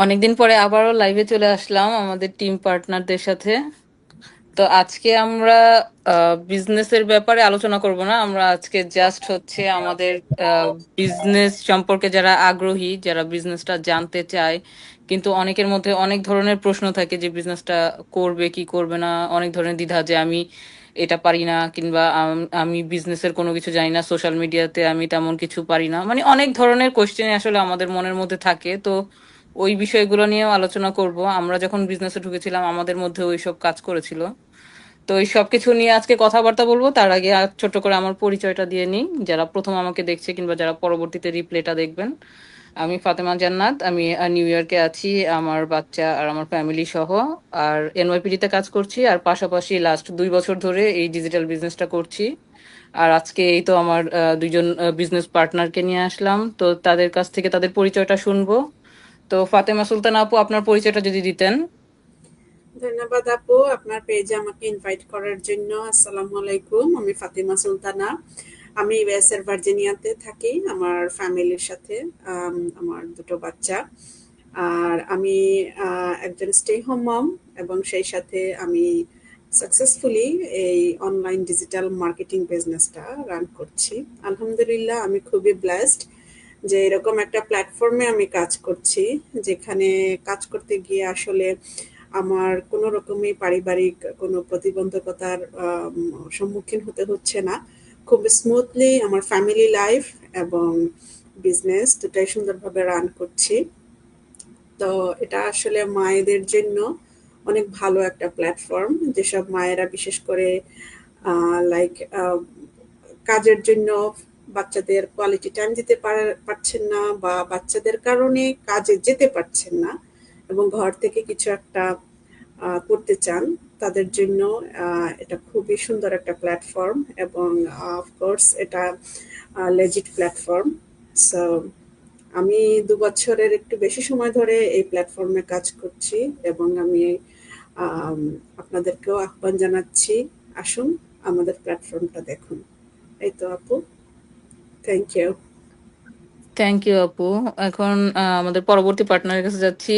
অনেকদিন পরে আবারও লাইভে চলে আসলাম আমাদের টিম পার্টনারদের সাথে। তো আজকে আমরা বিজনেসের ব্যাপারে আলোচনা করব না, আমরা আজকে জাস্ট হচ্ছে আমাদের বিজনেস সম্পর্কে যারা আগ্রহী, যারা বিজনেসটা জানতে চায়, কিন্তু অনেকের মধ্যে অনেক ধরনের প্রশ্ন থাকে যে বিজনেসটা করবে কি করবে না, অনেক ধরনের দ্বিধা যে আমি এটা পারি না, কিংবা আমি বিজনেসের কোনো কিছু জানি না, সোশ্যাল মিডিয়াতে আমি তেমন কিছু পারি না, মানে অনেক ধরনের কোশ্চেন আসলে আমাদের মনের মধ্যে থাকে। তো ওই বিষয়গুলো নিয়েও আলোচনা করব। আমরা যখন বিজনেসে ঢুকেছিলাম আমাদের মধ্যে ওইসব কাজ করেছিল। তো এই সবকিছু নিয়ে আজকে কথাবার্তা বলবো। তার আগে ছোট্ট করে আমার পরিচয়টা দিয়ে নিই, যারা প্রথম আমাকে দেখছে কিংবা যারা পরবর্তীতে রিপ্লেটা দেখবেন। আমি ফাতেমা জান্নাত, আমি নিউ ইয়র্কে আছি আমার বাচ্চা আর আমার ফ্যামিলি সহ। আর এনওয়াইপিডি তে কাজ করছি, আর পাশাপাশি লাস্ট 2 বছর ধরে এই ডিজিটাল বিজনেসটা করছি। আর আজকে এই তো আমার দুইজন বিজনেস পার্টনারকে নিয়ে আসলাম, তো তাদের কাছ থেকে তাদের পরিচয়টা শুনবো। তো ফাতেমা সুলতানা আপু, আপনার পরিচয়টা যদি দিতেন। ধন্যবাদ আপু, আপনার পেজে আমাকে ইনভাইট করার জন্য। আসসালামু আলাইকুম, আমি ফাতিমা সুলতানা। আমি ইউএস এর ভার্জিনিয়াতে থাকি আমার ফ্যামিলির সাথে। আমার দুটো বাচ্চা। আর আমি একজন স্টে হোম মম, এবং সেই সাথে আমি সাকসেসফুলি এই অনলাইন ডিজিটাল মার্কেটিং বিজনেসটা রান করছি। আলহামদুলিল্লাহ, আমি খুবই ব্লেসড যে এরকম একটা প্ল্যাটফর্মে আমি কাজ করছি, যেখানে কাজ করতে গিয়ে আসলে আমার কোনো রকমই পারিবারিক কোনো প্রতিবন্ধকতার সম্মুখীন হতে হচ্ছে না। খুব স্মুথলি আমার ফ্যামিলি লাইফ এবং বিজনেস দুটাই সুন্দরভাবে রান করছি। তো এটা আসলে মায়েদের জন্য অনেক ভালো একটা প্ল্যাটফর্ম, যেসব মায়েরা বিশেষ করে লাইক কাজের জন্য বাচ্চাদের কোয়ালিটি টাইম দিতে পারছেন না, বা বাচ্চাদের কারণে কাজে যেতে পারছেন না এবং ঘর থেকে কিছু একটা করতে চান, তাদের জন্য এটা খুবই সুন্দর একটা প্ল্যাটফর্ম। এবং অফকোর্স এটা লেজিট প্ল্যাটফর্ম। সো আমি 2 বছরের একটু বেশি সময় ধরে এই প্ল্যাটফর্মে কাজ করছি, এবং আমি আম, আপনাদেরকেও আহ্বান জানাচ্ছি, আসুন আমাদের প্ল্যাটফর্মটা দেখুন। এই তো আপু, থ্যাংক ইউ। থ্যাংক ইউ আপু। এখন আমাদের পরবর্তী পার্টনারের কাছে যাচ্ছি।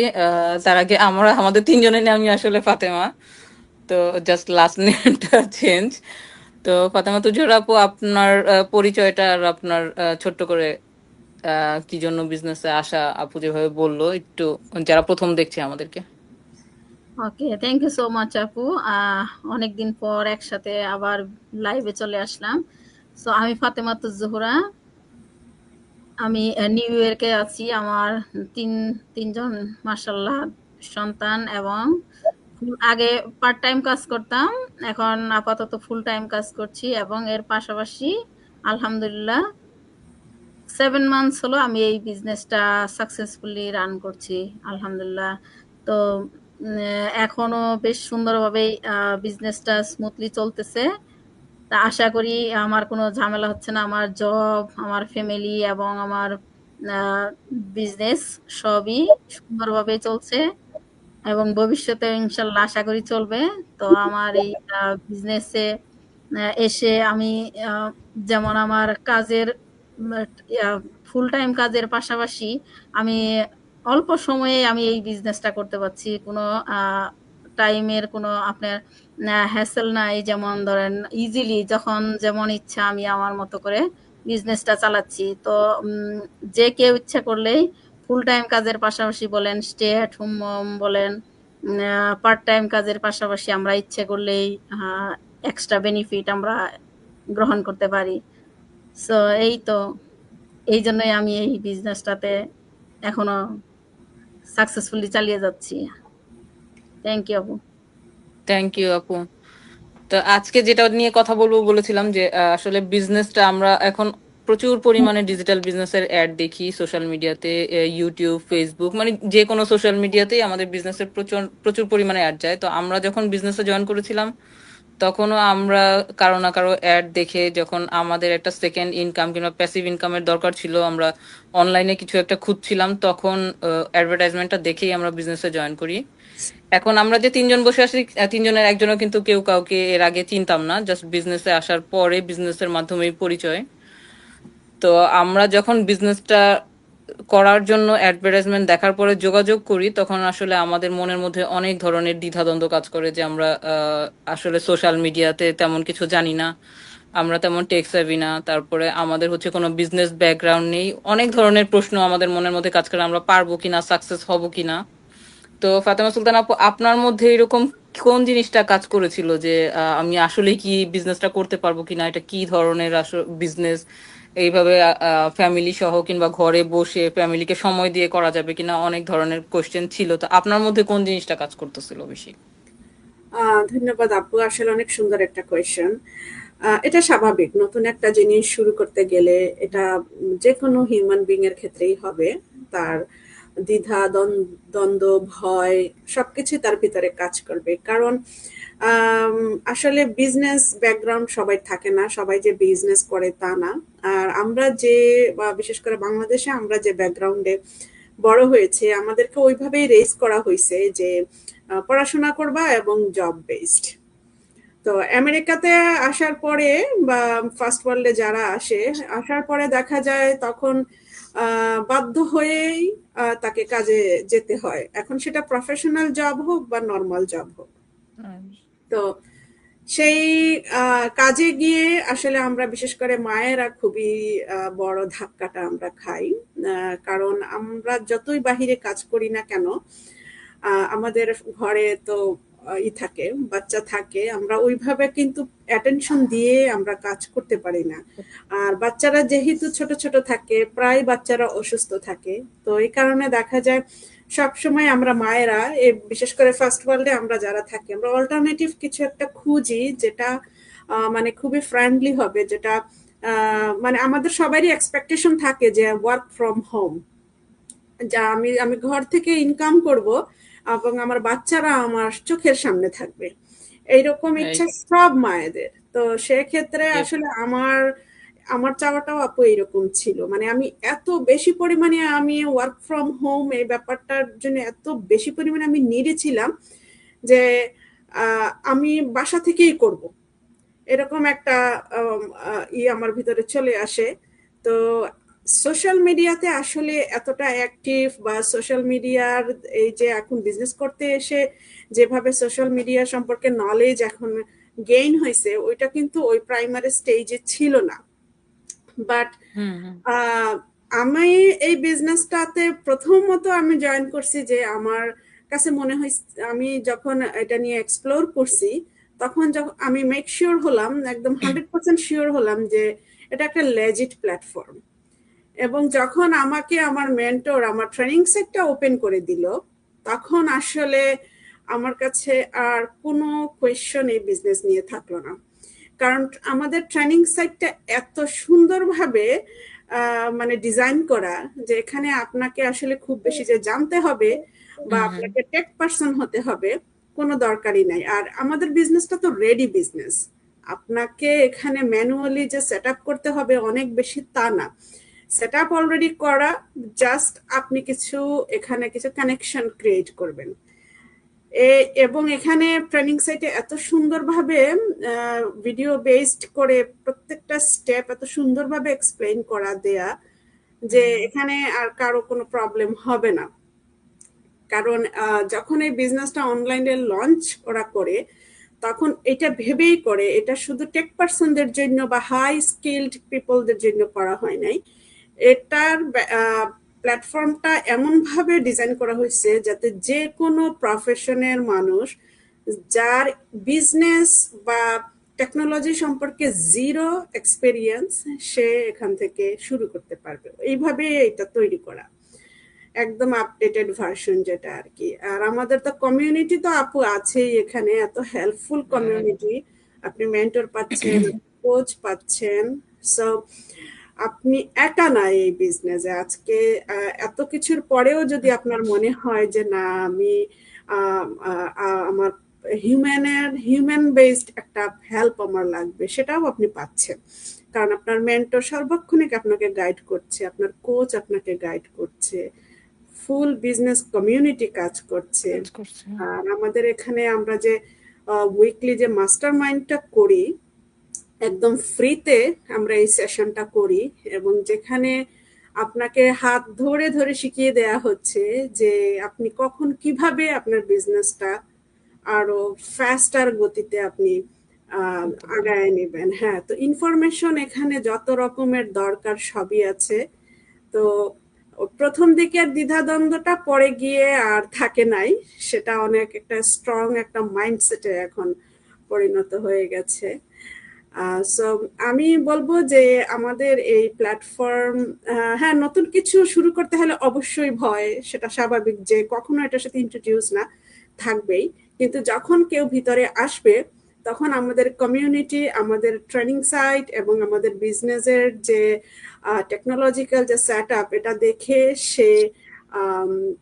তার আগে আমরা আমাদের তিনজনের নিয়ে আমি আসলে ফাতেমা, তো জাস্ট লাস্ট নেমটা চেঞ্জ। তো ফাতেমা তুজোর আপু, আপনার পরিচয়টা আর আপনার ছোট্ট করে কি জন্য বিজনেসে আসা আপু যেভাবে বললো, একটু যারা প্রথম দেখছে আমাদেরকে। ওকে, থ্যাংক ইউ সো মাচ আপু। আহ অনেকদিন পর একসাথে আবার লাইভে চলে আসলাম। সো আমি ফাতেমা জোহরা। আমি নিউ ইয়র্কে আছি। আমার তিন তিনজন মাশাল্লাহ সন্তান, এবং আগে পার্ট টাইম কাজ করতাম, এখন আপাতত ফুল টাইম কাজ করছি, এবং এর পাশাপাশি আলহামদুলিল্লাহ 7 মান্থস হলো আমি এই বিজনেসটা সাকসেসফুলি রান করছি, আলহামদুলিল্লাহ। তো এখনো বেশ সুন্দরভাবেই বিজনেসটা স্মুথলি চলতেছে। তা আশা করি আমার কোনো ঝামেলা হচ্ছে না। আমার জব, আমার ফ্যামিলি এবং আমার বিজনেস সবই সুন্দরভাবে চলছে, এবং ভবিষ্যতে ইনশাল্লাহ আশা করি চলবে। তো আমার এই বিজনেসে এসে আমি আহ, যেমন আমার কাজের ফুল টাইম কাজের পাশাপাশি আমি অল্প সময়ে আমি এই বিজনেসটা করতে পারছি। কোনো টাইমের কোনো আপনার হ্যাসেল নাই। যেমন ধরেন ইজিলি যখন যেমন ইচ্ছা আমি আমার মতো করে বিজনেসটা চালাচ্ছি। তো যে কেউ ইচ্ছা করলেই ফুল টাইম কাজের পাশাপাশি বলেন, স্টে অ্যাট হোম মম বলেন, পার্ট টাইম কাজের পাশাপাশি আমরা ইচ্ছে করলেই এক্সট্রা বেনিফিট আমরা গ্রহণ করতে পারি। সো এই তো, এই জন্যই আমি এই বিজনেসটাতে এখনো সাকসেসফুলি চালিয়ে যাচ্ছি। থ্যাংক ইউ আপু। থ্যাংক ইউ আপু। তো আজকে যেটা নিয়ে কথা বলবো বলেছিলাম যে আসলে বিজনেসটা আমরা এখন প্রচুর পরিমাণে ডিজিটাল বিজনেসের অ্যাড দেখি সোশ্যাল মিডিয়াতে, ইউটিউব, ফেসবুক, মানে যে কোনো সোশ্যাল মিডিয়াতেই আমাদের বিজনেসের প্রচুর প্রচুর পরিমাণে অ্যাড যায়। তো আমরা যখন বিজনেসে জয়েন করেছিলাম তখনও আমরা কারো না কারো অ্যাড দেখে, যখন আমাদের একটা সেকেন্ড ইনকাম কিংবা প্যাসিভ ইনকামের দরকার ছিল, আমরা অনলাইনে কিছু একটা খুঁজছিলাম, তখন অ্যাডভার্টাইজমেন্টটা দেখেই আমরা বিজনেসে জয়েন করি। এখন আমরা যে তিনজন বসে আছি, তিনজনের একজনও কিন্তু কেউ কাউকে এর আগে চিনতাম না, জাস্ট বিজনেসে আসার পরে বিজনেসের মাধ্যমেই পরিচয়। তো আমরা যখন বিজনেসটা করার জন্য অ্যাডভার্টাইজমেন্ট দেখার পরে যোগাযোগ করি, তখন আসলে আমাদের মনের মধ্যে অনেক ধরনের দ্বিধাদ্বন্দ্ব কাজ করে যে আমরা আসলে সোশ্যাল মিডিয়াতে তেমন কিছু জানি না, আমরা তেমন টেক সেভি না, তারপরে আমাদের হচ্ছে কোনো বিজনেস ব্যাকগ্রাউন্ড নেই, অনেক ধরনের প্রশ্ন আমাদের মনের মধ্যে কাজ করে, আমরা পারবো কিনা, সাকসেস হব কিনা। তো ফাতেমা সুলতান আপু, আপনার মধ্যে এরকম কোন জিনিসটা কাজ করেছিল যে আমি আসলে কি বিজনেসটা করতে পারবো কিনা, এটা কি ধরনের বিজনেস, এইভাবে ফ্যামিলি সহ কিংবা ঘরে বসে ফ্যামিলিকে সময় দিয়ে করা যাবে কিনা, অনেক ধরনের কোশ্চেন ছিল। তো আপনার মধ্যে কোন জিনিসটা কাজ করতেছিল বেশি? ধন্যবাদ আপু, আসলে অনেক সুন্দর একটা কোয়েশ্চেন। এটা স্বাভাবিক, নতুন একটা জিনিস শুরু করতে গেলে এটা যে কোনো হিউম্যান বিং এর ক্ষেত্রেই হবে। তার দ্বিধা দ্বন্দ্ব, ভয় সবকিছু তার ভিতরে কাজ করবে, কারণ আসলে বিজনেস ব্যাকগ্রাউন্ড সবাই থাকে না, সবাই যে বিজনেস করে তা না। আর আমরা যে বিশেষ করে বাংলাদেশে আমরা যে ব্যাকগ্রাউন্ডে বড় হয়েছে, আমাদেরকে ওইভাবেই রেজ করা হয়েছে যে পড়াশোনা করবা এবং জব বেসড। তো আমেরিকাতে আসার পরে বা ফার্স্ট ওয়ার্ল্ডে যারা আসার পরে দেখা যায় তখন বাধ্য হয়েই তাকে কাজে যেতে হয়, এখন সেটা প্রফেশনাল জব হোক বা নর্মাল জব হোক। তো সেই কাজে গিয়ে আসলে আমরা বিশেষ করে মায়েরা খুবই বড় ধাক্কাটা আমরা খাই। কারণ আমরা যতই বাহিরে কাজ করি না কেন, আমাদের ঘরে তো থাকে, বাচ্চা থাকে, আমরা ওইভাবে কিন্তু অ্যাটেনশন দিয়ে আমরা কাজ করতে পারি না। আর বাচ্চারা যেহেতু ছোট ছোট থাকে, প্রায় বাচ্চারা অসুস্থ থাকে, তো এই কারণে দেখা যায় সব সময় আমরা মায়েরা, বিশেষ করে ফার্স্ট ওয়ার্ল্ডে আমরা যারা থাকি, আমরা অল্টারনেটিভ কিছু একটা খুঁজি যেটা মানে খুবই ফ্রেন্ডলি হবে, যেটা মানে আমাদের সবারই এক্সপেকটেশন থাকে যে ওয়ার্ক ফ্রম হোম, যা আমি আমি ঘর থেকে ইনকাম করব এবং আমার বাচ্চারা আমার চোখের সামনে থাকবে, এইরকম ইচ্ছা সব মায়েদের। তো সেক্ষেত্রে আসলে আমার আমার চাওয়াটাও আপু এরকম ছিল, মানে আমি এত বেশি পরিমাণে আমি ওয়ার্ক ফ্রম হোম এই ব্যাপারটার জন্য এত বেশি পরিমাণে আমি নিডে ছিলাম যে আমি বাসা থেকেই করব, এরকম একটা আমার ভিতরে চলে আসে। তো সোশ্যাল মিডিয়াতে আসলে এতটা অ্যাক্টিভ বা সোশ্যাল মিডিয়ার এই যে এখন বিজনেস করতে এসে যেভাবে সোশ্যাল মিডিয়া সম্পর্কে নলেজ এখন গেইন হয়েছে, ওইটা কিন্তু ওই প্রাইমারি স্টেজে ছিল না। বাট আমি এই বিজনেসটাতে প্রথমত আমি জয়েন করছি যে আমার কাছে মনে হয়, আমি যখন এটা নিয়ে এক্সপ্লোর করছি তখন যখন আমি মেক শিওর হলাম, একদম 100% শিওর হলাম যে এটা একটা লেজিট প্ল্যাটফর্ম। এবং যখন আমাকে আমার মেন্টর আমার ট্রেনিং সেটটা ওপেন করে দিল, তখন আসলে আমার কাছে আর কোনো কোয়েশ্চন এই বিজনেস নিয়ে থাকলো না, কারণ আমাদের ট্রেনিং সাইটটা এত সুন্দরভাবে মানে ডিজাইন করা যে এখানে আপনাকে আসলে খুব বেশি যে জানতে হবে বা আপনাকে টেক পারসন হতে হবে কোনো দরকারই নাই। আর আমাদের বিজনেসটা তো রেডি বিজনেস, আপনাকে এখানে ম্যানুয়ালি যে সেট আপ করতে হবে অনেক বেশি তা না, সেট আপ অলরেডি করা, জাস্ট আপনি এখানে কিছু কানেকশন ক্রিয়েট করবেন। এবং এখানে ট্রেনিং সাইটে এত সুন্দরভাবে ভিডিও বেসড করে প্রত্যেকটা স্টেপ এত সুন্দরভাবে এক্সপ্লেইন করা দেয়া যে এখানে আর কারো কোনো প্রবলেম হবে না। কারণ যখন এই বিজনেসটা অনলাইনে লঞ্চ ওরা করে তখন এটা ভেবেই করে এটা শুধু টেক পারসনদের জন্য বা হাই স্কিলড পিপলদের জন্য করা হয় নাই, এটার প্ল্যাটফর্মটা এমনভাবে ডিজাইন করা হয়েছে যাতে যে কোনো প্রফেশনের মানুষ যার বিজনেস বা টেকনোলজি সম্পর্কে জিরো এক্সপেরিয়েন্স সে এখান থেকে শুরু করতে পারবে, এইভাবে এটা তৈরি করা একদম আপডেটেড ভার্সন যেটা আর কি। আর আমাদের তো কমিউনিটি তো আপু আছেই এখানে, এত হেল্পফুল কমিউনিটি, আপনি মেন্টর পাচ্ছেন, কোচ পাচ্ছেন, সো আপনি একা না এই বিজনেসে। আজকে এত কিছুর পরেও যদি আপনার মনে হয় যে না আমি আমার হিউম্যান বেসড একটা হেল্প আমার লাগবে, সেটাও আপনি পাচ্ছেন, কারণ আপনার মেন্টর সর্বক্ষণিক আপনাকে গাইড করছে, আপনার কোচ আপনাকে গাইড করছে, ফুল বিজনেস কমিউনিটি কাজ করছে। আর আমাদের এখানে আমরা যে উইকলি যে মাস্টার মাইন্ডটা করি একদম ফ্রিতে আমরা এই সেশনটা করি, এবং যেখানে আপনাকে হাত ধরে ধরে শিখিয়ে দেয়া হচ্ছে যে আপনি কখন কিভাবে আপনার বিজনেসটা আরো ফাস্টার গতিতে আপনি আগায় নেবেন। হ্যাঁ, তো ইনফরমেশন এখানে যত রকমের দরকার সবই আছে। তো প্রথম দিকের দ্বিধাদ্বন্দ্বটা পরে গিয়ে আর থাকে নাই, সেটা অনেক একটা স্ট্রং একটা মাইন্ডসেটে এখন পরিণত হয়ে গেছে। সো আমি বলবো যে আমাদের এই প্ল্যাটফর্ম, হ্যাঁ, নতুন কিছু শুরু করতে হলে অবশ্যই ভয়, সেটা স্বাভাবিক, যে কখনো এটার সাথে ইন্ট্রোডিউস না থাকবেই। কিন্তু যখন কেউ ভিতরে আসবে তখন আমাদের কমিউনিটি, আমাদের ট্রেনিং সাইট এবং আমাদের বিজনেসের যে টেকনোলজিক্যাল যে সেট আপ, এটা দেখে সে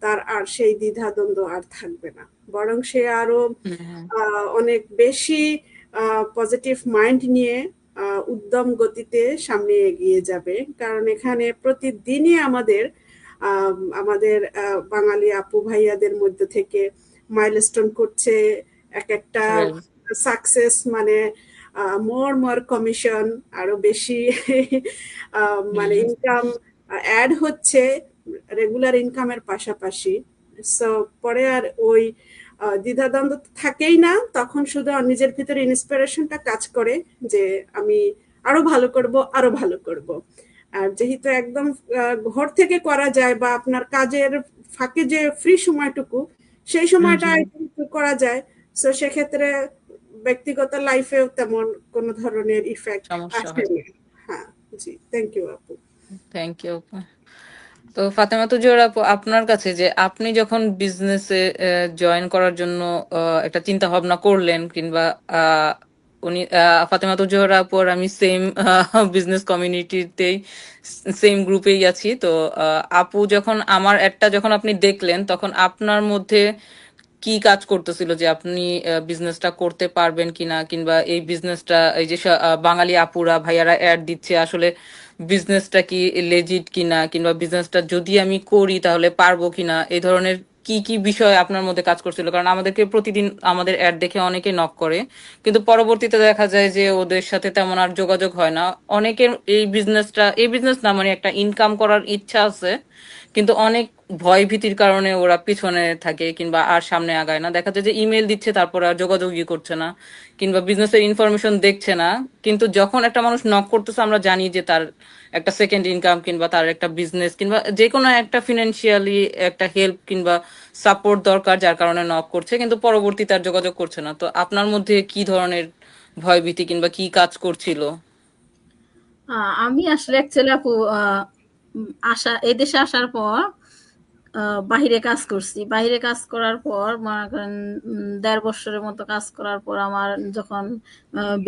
তার আর সেই দ্বিধাদ্বন্দ্ব আর থাকবে না, বরং সে আরো অনেক বেশি পজিটিভ মাইন্ড নিয়ে উদ্যম গতিতে সামনে এগিয়ে যাবে। কারণ এখানে প্রতিদিনই আমাদের বাঙালি আপু ভাইয়াদের মধ্যে থেকে মাইলস্টোন করছে এক একটা রাইট। সাকসেস, মানে মোর কমিশন, আরো বেশি মানে ইনকাম অ্যাড হচ্ছে রেগুলার ইনকামের পাশাপাশি। সো পরে আর ওই দ্বিধাদ্বন্দ্ব থাকেই না, তখন শুধু নিজের ভিতরে ইন্সপিরেশনটা কাজ করে যে আমি আরো ভালো করব, আরো ভালো করব। আর যেহেতু একদম ঘর থেকে করা যায় বা আপনার কাজের ফাঁকে যে ফ্রি সময়টুকু, সেই সময়টা একটু করা যায়, তো সেক্ষেত্রে ব্যক্তিগত লাইফেও তেমন কোনো ধরনের ইফেক্ট সমস্যা আসে হয়। না। হ্যাঁ, জি, থ্যাংক ইউ আপু। Thank you. তো ফাতেমা তুজোর আপু, আপনার কাছে যে আপনি যখন বিজনেসে জয়েন করার জন্য একটা চিন্তা ভাবনা করলেন, কিংবা আহ, উনি ফাতেমা তুজোর আপু আর আমি সেম বিজনেস কমিউনিটিতেই, সেম গ্রুপেই আছি। তো আপু যখন আমার অ্যাডটা যখন আপনি দেখলেন, তখন আপনার মধ্যে কি কাজ করতেছিল যে আপনি বিজনেসটা করতে পারবেন কিনা, কিংবা এই বিজনেসটা, এই যে বাঙালি আপুরা ভাইয়ারা অ্যাড দিচ্ছে, আসলে বিজনেসটা কি লেজিট কিনা, কিংবা বিজনেসটা যদি আমি করি তাহলে পারবো কিনা, এই ধরনের কি কি বিষয় আপনার মধ্যে কাজ করছিল? কারণ আমাদেরকে প্রতিদিন আমাদের অ্যাড দেখে অনেকে নক করে, কিন্তু পরবর্তীতে দেখা যায় যে ওদের সাথে তেমন আর যোগাযোগ হয় না। অনেকের এই বিজনেস না, মানে একটা ইনকাম করার ইচ্ছা আছে, কিন্তু অনেক ভয় ভীতির কারণে ওরা পিছনে থাকে কিংবা আর সামনে আগায় না। দেখা যায় যে ইমেল দিচ্ছে, তারপর আর যোগাযোগই করছে না, কিংবা বিজনেসের ইনফরমেশন দেখছে না। কিন্তু যখন একটা মানুষ নক করতেছে, আমরা জানি যে তার একটা সেকেন্ড ইনকাম, কিংবা তার একটা বিজনেস, কিংবা যে কোনো একটা ফিনান্সিয়ালি একটা হেল্প কিংবা সাপোর্ট দরকার, যার কারণে নক করছে, কিন্তু পরবর্তী তার যোগাযোগ করছে না। তো আপনার মধ্যে কি ধরনের ভয় ভীতি কিংবা কি কাজ করছিল? আমি আসলে অ্যাকচুয়ালি আপু এই দেশে আসার পর বাহিরে কাজ করছি। বাহিরে কাজ করার পর মনে করেন ১.৫ বছরের মতো কাজ করার পর আমার যখন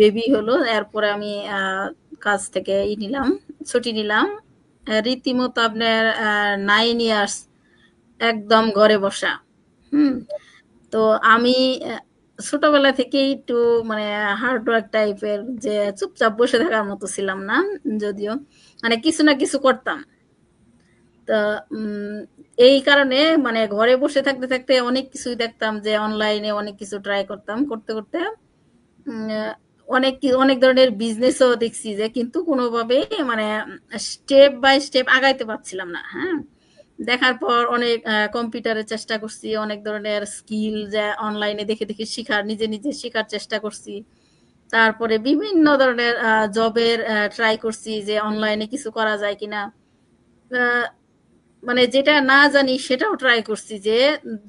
বেবি হলো, এরপরে আমি কাজ থেকে নিলাম, ছুটি নিলাম। রীতিমতো আপনার 9 ইয়ার্স একদম ঘরে বসা। হুম। তো আমি ছোটবেলা থেকেই একটু মানে হার্ড ওয়ার্ক টাইপের, যে চুপচাপ বসে থাকার মতো ছিলাম না, যদিও মানে কিছু না কিছু করতাম। তা এই কারণে মানে ঘরে বসে থাকতে থাকতে অনেক কিছুই দেখতাম, যে অনলাইনে অনেক কিছু ট্রাই করতাম, করতে করতে অনেক ধরনের বিজনেসও দেখছি, যে কিন্তু কোনোভাবেই মানে স্টেপ বাই স্টেপ আগাইতে পারছিলাম না। হ্যাঁ, দেখার পর অনেক কম্পিউটারের চেষ্টা করছি, অনেক ধরনের স্কিল যে অনলাইনে দেখে দেখে শিখার, নিজে নিজে শেখার চেষ্টা করছি। তারপরে বিভিন্ন ধরনের জবের ট্রাই করছি, যে অনলাইনে কিছু করা যায় কিনা। আহ, মানে যেটা না জানি সেটাও ট্রাই করছি, যে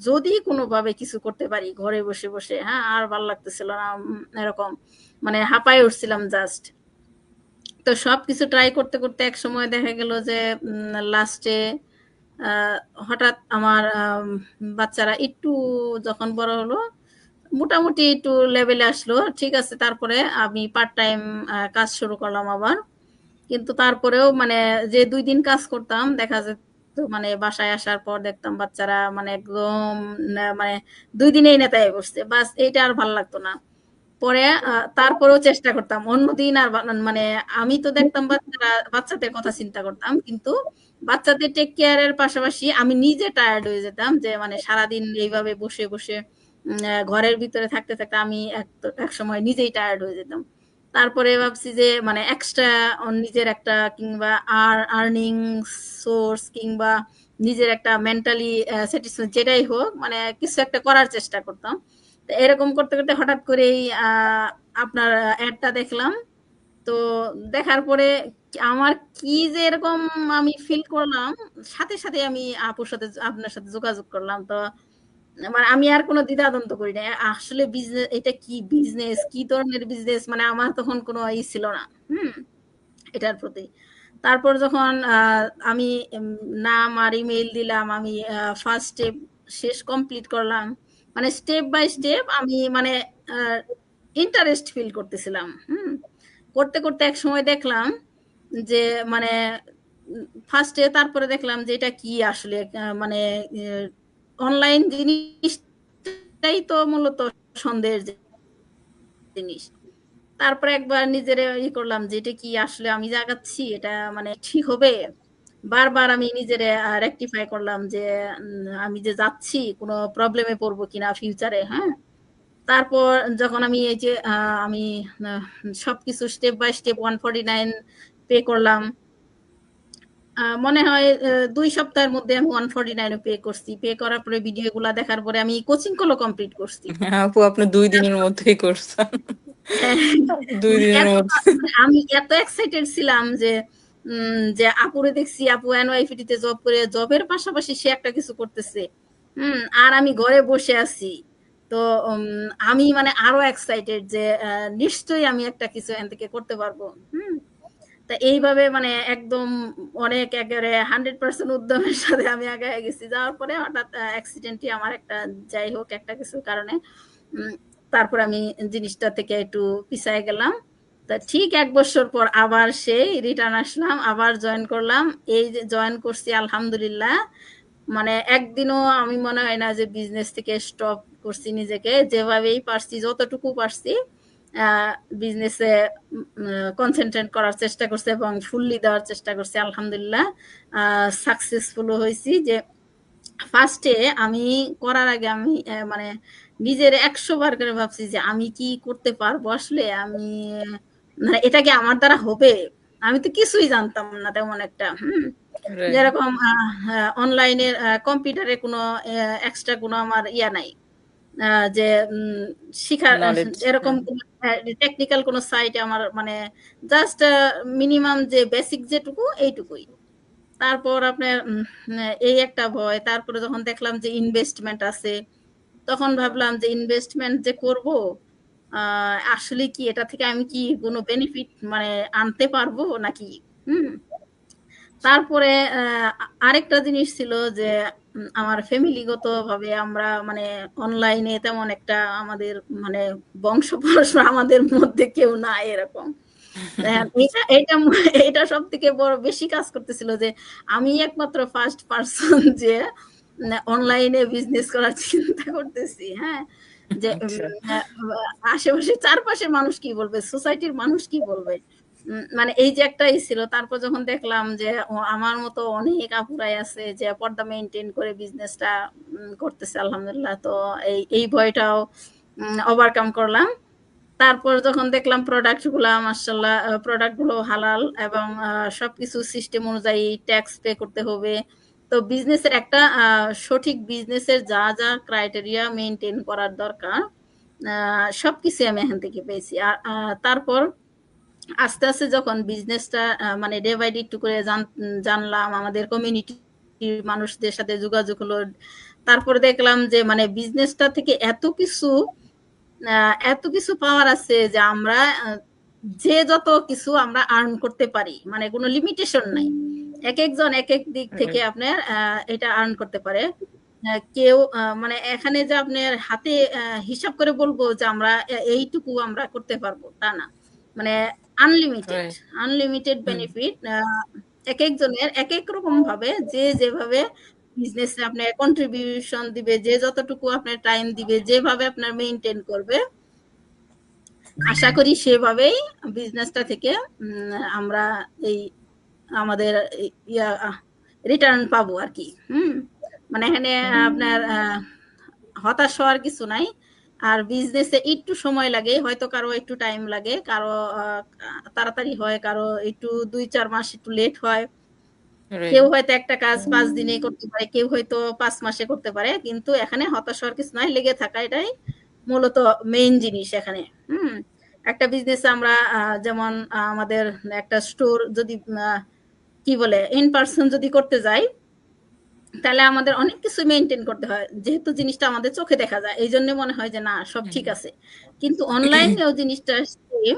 যদি কোনোভাবে কিছু করতে পারি ঘরে বসে বসে। হ্যাঁ, আর ভাল লাগতেছিল না, এরকম মানে হাঁপায় উঠছিলাম জাস্ট। তো সবকিছু ট্রাই করতে করতে এক সময় দেখা গেল যে লাস্টে হঠাৎ আমার বাচ্চারা একটু যখন বড় হলো, মোটামুটি একটু লেভেলে আসলো, ঠিক আছে, তারপরে আমি পার্ট টাইম কাজ শুরু করলাম আবার। কিন্তু তারপরেও মানে যে ২ দিন কাজ করতাম, দেখা যেত মানে বাসায় আসার পর দেখতাম বাচ্চারা মানে একদম মানে ২ দিনেই নেতায় বসছে, বাস এইটা আর ভাল লাগতো না। পরে তারপরেও চেষ্টা করতাম অন্যদিন আর মানে আমি তো দেখতাম বাচ্চাদের কথা চিন্তা করতাম, কিন্তু বাচ্চাদের টেক কেয়ারের পাশাপাশি আমি নিজে টায়ার্ড হয়ে যেতাম, যে মানে সারাদিন এইভাবে বসে বসে ঘরের ভিতরে থাকতে থাকতে আমি এক সময় নিজেই টায়ার্ড হয়ে যেতাম। তারপরে ভাবছি যে মানে এক্সট্রা নিজের একটা কিংবা আর্নিং সোর্স কিংবা নিজের একটা মেন্টালি স্যাটিসফাই যেটাই হোক মানে কিছু একটা করার চেষ্টা করতাম। তো এরকম করতে করতে হঠাৎ করেই আপনার অ্যাডটা দেখলাম। তো দেখার পরে আমার কি যে এরকম আমি ফিল করলাম, সাথে সাথে আমি আপুর সাথে আপনার সাথে যোগাযোগ করলাম। তো মানে আমি আর কোনো দ্বিধাদ্বন্দ্ব করি না। আসলে বিজনেস এটা কি বিজনেস, কি ধরনের বিজনেস মানে আমার তখন কোনো ই ছিল না। হুম, এটার প্রতি। তারপর যখন আমি নাম আর ইমেইল দিলাম, আমি ফার্স্ট স্টেপ শেষ কমপ্লিট করলাম। মানে স্টেপ বাই স্টেপ আমি মানে ইন্টারেস্ট ফিল করতেছিলাম। হুম, করতে করতে এক সময় দেখলাম যে মানে ফার্স্টে তারপরে দেখলাম যে এটা কি আসলে মানে অনলাইন জিনিসটাই তো মূলত সন্দেহের জিনিস। তারপরে একবার নিজেরে করলাম যে এটা কি আসলে আমি জাগাচ্ছি, এটা মানে ঠিক হবে। বারবার আমি নিজেরে রেকটিফাই করলাম যে আমি যে যাচ্ছি কোনো প্রবলেমে পড়বো কিনা ফিউচারে। হ্যাঁ, তারপর যখন আমি এই যে আমি সবকিছু স্টেপ বাই স্টেপ 149 পে করলাম। মনে হয় 2 সপ্তাহের মধ্যে আমি 149 পে করছি। পে করার পরে ভিডিও গুলা দেখার পরে আমি কোচিং কলও কমপ্লিট করছি। আপু আপনি 2 দিনের মধ্যেই করছেন। হ্যাঁ, 2 দিনের মধ্যে। আমি এত এক্সাইটেড ছিলাম যে যে আপুরে দেখছি আপু এনওয়াইফিটি তে জব করে জবের পাশাপাশি সে একটা কিছু করতেছে। আর আমি ঘরে বসে আছি। তো আমি মানে আরো এক্সাইটেড যে নিশ্চয়ই আমি একটা কিছু এখান থেকে করতে পারবো। তা এইভাবে মানে একদম অনেক একেবারে 100% উদ্যমের সাথে আমি আগায় গেছি। যাওয়ার পরে হঠাৎ অ্যাক্সিডেন্টলি আমার একটা যাই হোক একটা কিছু কারণে তারপর আমি জিনিসটা থেকে একটু পিছায় গেলাম। তা ঠিক 1 বছর পর আবার সেই রিটার্ন আসলাম, আবার জয়েন করলাম। এই যে জয়েন করছি আলহামদুলিল্লাহ, মানে একদিনও আমি মনে হয় না যে বিজনেস থেকে স্টপ করছি নিজেকে। যেভাবেই পারছি যতটুকু পারছি বিজনেসে কনসেন্ট্রেট করার চেষ্টা করছি এবং ফুললি দেওয়ার চেষ্টা করছি। আলহামদুলিল্লাহ সাকসেসফুল হয়েছি। যে ফার্স্টে আমি করার আগে আমি মানে নিজের 100 বার করে ভাবছি যে আমি কি করতে পারবো আসলে, আমি মানে এটা কি আমার দ্বারা হবে। আমি তো কিছুই জানতাম না তেমন একটা। Right. যেরকম অনলাইনের কম্পিউটারে কোনো এক্সট্রা কোনো আমার ইয়া নাই যে শিখার নলেজ। এরকম টেকনিক্যাল কোনো সাইটে আমার মানে জাস্ট মিনিমাম যে বেসিক যেটুকু এইটুকুই। তারপর আপনার এই একটা ভয়। তারপরে যখন দেখলাম যে ইনভেস্টমেন্ট আছে, তখন ভাবলাম যে ইনভেস্টমেন্ট যে করব আসলে কি এটা থেকে আমি কি কোনো বেনিফিট মানে আনতে পারবো নাকি। হুম, তারপরে আরেকটা জিনিস ছিল যে আমার ফ্যামিলিগত ভাবে আমরা মানে অনলাইনে তেমন একটা আমাদের মানে বংশ পরম্পরা আমাদের মধ্যে কেউ নাই এরকম। এটা এটা এটা সব থেকে বড় বেশি কাজ করতেছিল যে আমি একমাত্র ফার্স্ট পারসন যে অনলাইনে বিজনেস করার চিন্তা করতেছি। হ্যাঁ, যে আচ্ছা। আশেপাশে চারপাশে মানুষ কি বলবে, সোসাইটির মানুষ কি বলবে। মানে এই যে একটা ছিল। তারপর যখন দেখলাম যে আমার মতো অনেক আপুরাই আছে যে পর্দা মেনটেন করে বিজনেসটা করতেছে আলহামদুলিল্লাহ। তো এই এই ভয়টাও ওভারকাম করলাম। তারপর যখন দেখলাম প্রোডাক্ট গুলা মাশাআল্লাহ প্রোডাক্ট গুলো হালাল এবং সবকিছু সিস্টেম অনুযায়ী ট্যাক্স পে করতে হবে। তো বিজনেসের একটা সঠিক বিজনেসের যা যা ক্রাইটেরিয়া মেনটেন করার দরকার সবকিছু আমি এখান থেকে পেয়েছি। আর তারপর আস্তে আস্তে যখন বিজনেসটা মানে ডে বাই ডে একটু করে জানলাম, আমাদের কমিউনিটির মানুষদের সাথে যোগাযোগ হলো। তারপরে দেখলাম যে মানে বিজনেসটা থেকে এত কিছু পাওয়ার আছে যে আমরা যে যত কিছু আমরা আর্ন করতে পারি, মানে কোনো লিমিটেশন নাই। এক একজন এক এক দিক থেকে আপনার এটা আর্ন করতে পারে। কেউ মানে এখানে যে আপনার হাতে হিসাব করে বলবো যে আমরা এইটুকু আমরা করতে পারবো তা না। মানে আনলিমিটেড Right. আনলিমিটেড বেনিফিট এক একজনের এক এক রকম ভাবে যে যেভাবে বিজনেসে আপনার কন্ট্রিবিউশন দিবে, যে যতটুকু আপনার টাইম দিবে, যেভাবে আপনার মেনটেন করবে, আশা করি সেভাবেই বিজনেসটা থেকে আমরা এই আমাদের ইয়া রিটার্ন পাবো আর কি। মানে এখানে আপনার হতাশ হওয়ার কিছু নাই। আর বিজনেসে একটু সময় লাগে, হয়তো কারো একটু টাইম লাগে, কারো তাড়াতাড়ি হয়, কারো একটু 2-4 মাস একটু লেট হয়। কেউ রাইট। হয়তো একটা কাজ 5 দিনে করতে পারে, কেউ হয়তো 5 মাসে করতে পারে, কিন্তু এখানে হতাশ হওয়ার কিছু নয়, লেগে থাকা এটাই মূলত মেইন জিনিস এখানে। হুম। একটা বিজনেস আমরা যেমন আমাদের একটা স্টোর যদি কি বলে ইন পার্সন যদি করতে যাই, তাহলে আমাদের অনেক কিছু মেনটেন করতে হয়, যেহেতু জিনিসটা আমাদের চোখে দেখা যায়, এই জন্য মনে হয় যে না সব ঠিক আছে। কিন্তু অনলাইনেও জিনিসটা সেম,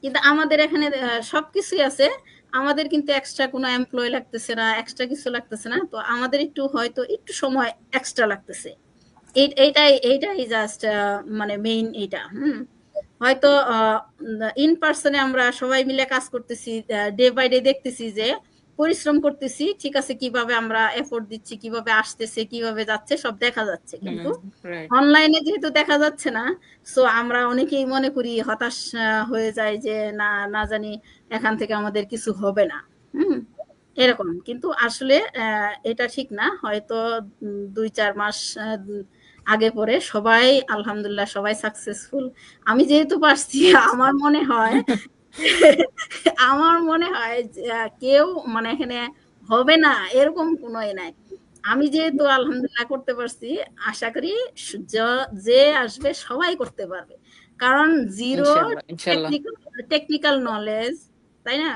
কিন্তু আমাদের এখানে সবকিছুই আছে, আমাদের কিন্তু এক্সট্রা কোনো এমপ্লয় লাগতেছে না, এক্সট্রা কিছু লাগতেছে না, তো আমাদের একটু হয়তো একটু সময় এক্সট্রা লাগতেছে। এইটাই এইটাই জাস্ট মানে মেইন এইটা। হয়তো ইন পার্সনে আমরা সবাই মিলে কাজ করতেছি, ডে বাই ডে দেখতেছি যে পরিশ্রম করতেছি, ঠিক আছে, কিভাবে আমরা এফোর্ট দিচ্ছি, কিভাবে আসতেছে, কিভাবে যাচ্ছে, সব দেখা যাচ্ছে। কিন্তু রাইট। অনলাইনে যেহেতু দেখা যাচ্ছে না, সো আমরা অনেকেই মনে করি হতাশ হয়ে যায় যে না না জানি এখান থেকে আমাদের কিছু হবে না। হুম। এরকম কিন্তু আসলে এটা ঠিক না, হয়তো 2-4 মাস আগে পরে সবাই আলহামদুলিল্লাহ সবাই সাকসেসফুল। আমি যেহেতু পারছি আমার মনে হয় আমার মনে হয় যে কেউ মানে এখানে হবে না এরকম কোনো এ নাই। আমি যেহেতু আলহামদুলিল্লাহ করতে পারছি, আশা করি যে আসবে সবাই করতে পারবে, কারণ জিরো ইনশাল্লাহ, ইনশাল্লাহ। টেকনিক্যাল নলেজ, তাই না?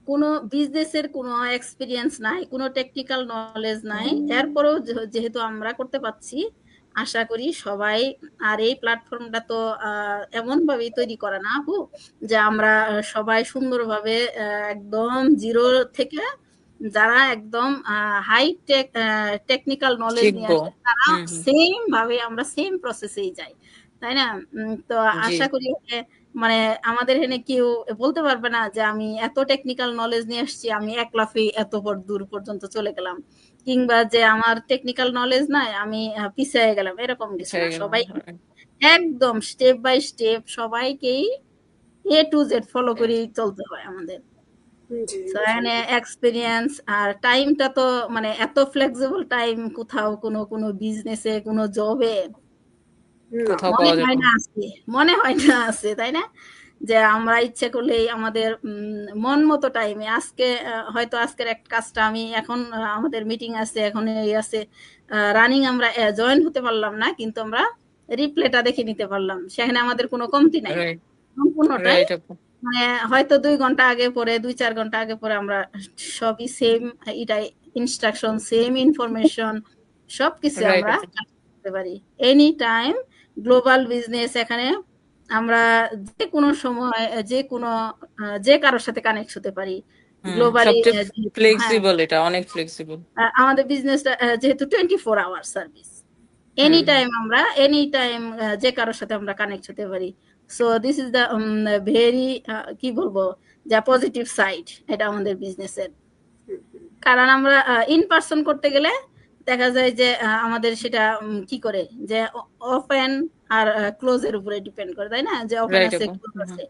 কোনো বিজনেসের কোনো এক্সপিরিয়েন্স নাই, কোনো টেকনিক্যাল নলেজ নাই, এরপরেও যেহেতু আমরা করতে পারছি, আশা করি সবাই। আর এই প্ল্যাটফর্মটা তো এমন ভাবেই তৈরি করা না আপু, যে আমরা সবাই সুন্দরভাবে একদম জিরো থেকে যারা একদম হাই টেকনিক্যাল নলেজ নিয়ে শিখবো। আসে, তারা হুম। সেম ভাবে আমরা সেম প্রসেসেই যাই, তাই না? তো জি। আশা করি মানে আমাদের এখানে কেউ বলতে পারবে না যে আমি এত টেকনিক্যাল নলেজ নিয়ে আসছি, আমি এক লাফে এত দূর পর্যন্ত চলে গেলাম, কিংবা যে আমার টেকনিক্যাল নলেজ নাই, আমি পিছিয়ে গেলাম, এরকম কিছু পিছিয়ে না। গেলাম। সবাই একদম স্টেপ বাই স্টেপ সবাইকেই A to Z ফলো করেই চলতে হয় আমাদের। জি, তো জি। এখানে এক্সপিরিয়েন্স আর টাইমটা তো মানে এত ফ্লেক্সিবল টাইম কোথাও কোনো বিজনেসে কোনো জবে না। কোথাও মনে পাওয়া হয় যাবে না না। আছে, মনে হয় না আছে, তাই না? যে আমরা ইচ্ছে করলেই আমাদের মন মতো টাইমে আজকে হয়তো আজকের এক কাজটা আমি এখন আমাদের মিটিং আছে, এখন এই আছে রানিং, আমরা জয়েন হতে পারলাম না, কিন্তু আমরা রিপ্লেটা দেখে নিতে পারলাম, সেখানে আমাদের কোনো কমতি নাই, রাইট। সম্পূর্ণটাই। রাইট আপু। মানে হয়তো 2 ঘন্টা আগে পরে 2-4 ঘন্টা আগে পরে আমরা সবই সেম, এটাই ইনস্ট্রাকশন, সেম ইনফরমেশন, সবকিছু রাইট আমরা আপু। করতে পারি এনি টাইম। গ্লোবাল বিজনেস এখানে আমরা যে কোনো সময় যে কোনো যে কারোর সাথে কানেক্ট হতে পারি গ্লোবালি। সবচেয়ে হ্যাঁ, ফ্লেক্সিবল, এটা অনেক ফ্লেক্সিবল। আমাদের বিজনেসটা যেহেতু 24 আওয়ার সার্ভিস, এনি হুম। টাইম আমরা এনি টাইম যে কারোর সাথে আমরা কানেক্ট হতে পারি। So this is the very কি বলবো, যা পজিটিভ সাইড এটা আমাদের বিজনেসের। কারণ আমরা ইন পার্সন করতে গেলে দেখা যায় যে আমাদের সেটা কি করে যে ওপেন আর ক্লোজের উপরে ডিপেন্ড করে, তাই না? যে ওপেন রাইট আছে আপু। ক্লোজ আছে,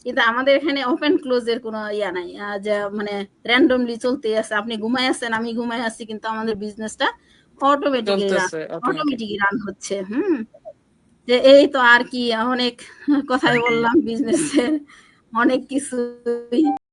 কিন্তু আমাদের এখানে ওপেন ক্লোজের কোনো ইয়া নাই, যে মানে র্যান্ডমলি চলতে আছে, আপনি ঘুমাই আছেন আমি ঘুমাই আছি, কিন্তু আমাদের বিজনেসটা চলতেছে অটোমেটিক। অটোমেটিক রান হচ্ছে। যে এই তো আর কি, অনেক কথাই বললাম বিজনেসের অনেক কিছুই।